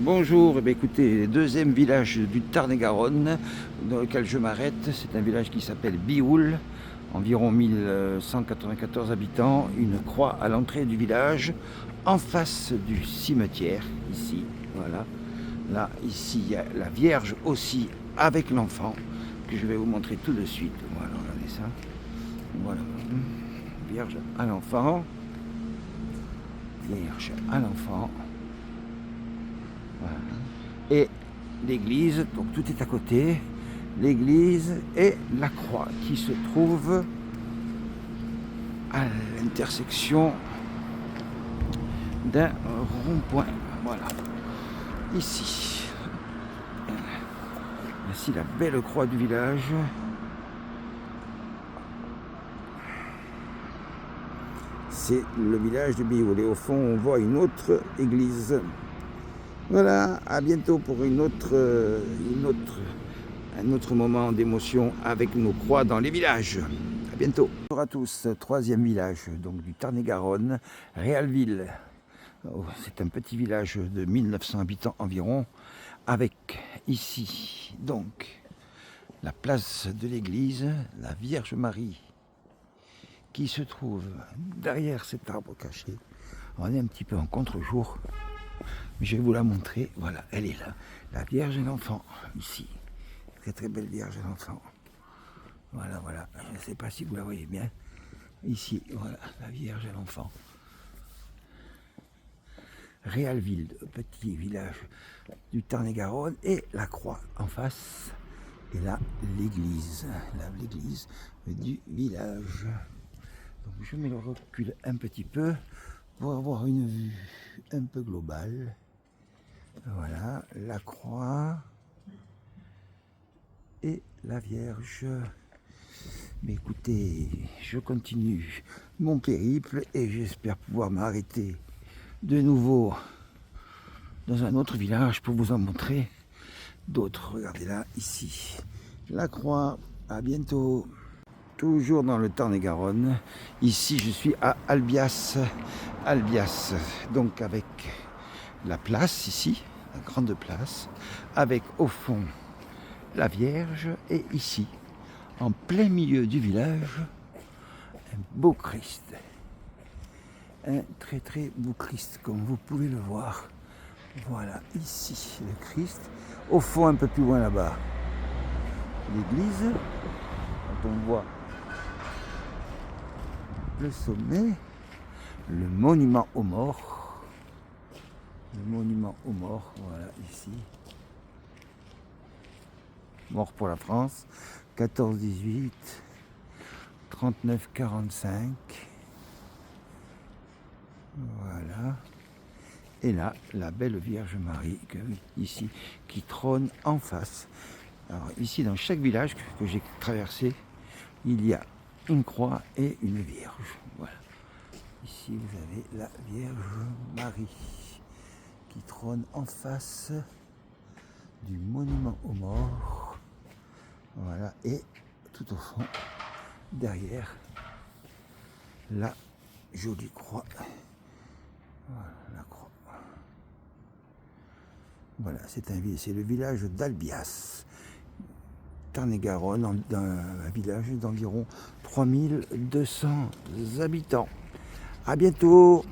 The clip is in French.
Bonjour, écoutez, deuxième village du Tarn-et-Garonne dans lequel je m'arrête, c'est un village qui s'appelle Bioul, environ 1194 habitants, une croix à l'entrée du village, en face du cimetière, ici, voilà. Là, ici, il y a la Vierge aussi avec l'enfant, que je vais vous montrer tout de suite. Voilà, regardez ça. Voilà, Vierge à l'enfant, Vierge à l'enfant. Voilà. Et l'église, donc tout est à côté, l'église et la croix qui se trouve à l'intersection d'un rond-point. Voilà, ici. Voici la belle croix du village. C'est le village de Bioul. Et au fond, on voit une autre église. Voilà, à bientôt pour un autre moment d'émotion avec nos croix dans les villages. À bientôt. Bonjour à tous, troisième village donc du Tarn-et-Garonne, Réalville. C'est un petit village de 1900 habitants environ, avec ici donc la place de l'église, la Vierge Marie, qui se trouve derrière cet arbre caché. On est un petit peu en contre-jour. Je vais vous la montrer, voilà, elle est là, la Vierge et l'enfant, ici, très très belle Vierge et l'enfant, voilà, je ne sais pas si vous la voyez bien, ici, voilà, la Vierge et l'enfant. Réalville, petit village du Tarn-et-Garonne, et la croix en face, et là, l'église du village. Donc je mets le recul un petit peu, pour avoir une vue un peu globale. Voilà, la croix et la Vierge. Mais écoutez, je continue mon périple et j'espère pouvoir m'arrêter de nouveau dans un autre village pour vous en montrer d'autres. Regardez là, ici, la croix. À bientôt. Toujours dans le Tarn-et-Garonne. Ici, je suis à Albias. Donc avec la place ici, la grande place, avec au fond la Vierge, et ici, en plein milieu du village, un beau Christ. Un très très beau Christ, comme vous pouvez le voir. Voilà, ici le Christ. Au fond, un peu plus loin là-bas, l'église. Quand on voit le sommet, le monument aux morts. Le monument aux morts, voilà, ici. Mort pour la France, 14-18, 39-45. Voilà. Et là, la belle Vierge Marie, ici, qui trône en face. Alors ici, dans chaque village que j'ai traversé, il y a une croix et une Vierge. Voilà. Ici, vous avez la Vierge Marie, qui trône en face du monument aux morts. Voilà, et tout au fond, derrière, la jolie croix. Voilà, la croix. Voilà, c'est le village d'Albias, Tarn-et-Garonne, un village d'environ 3200 habitants. À bientôt!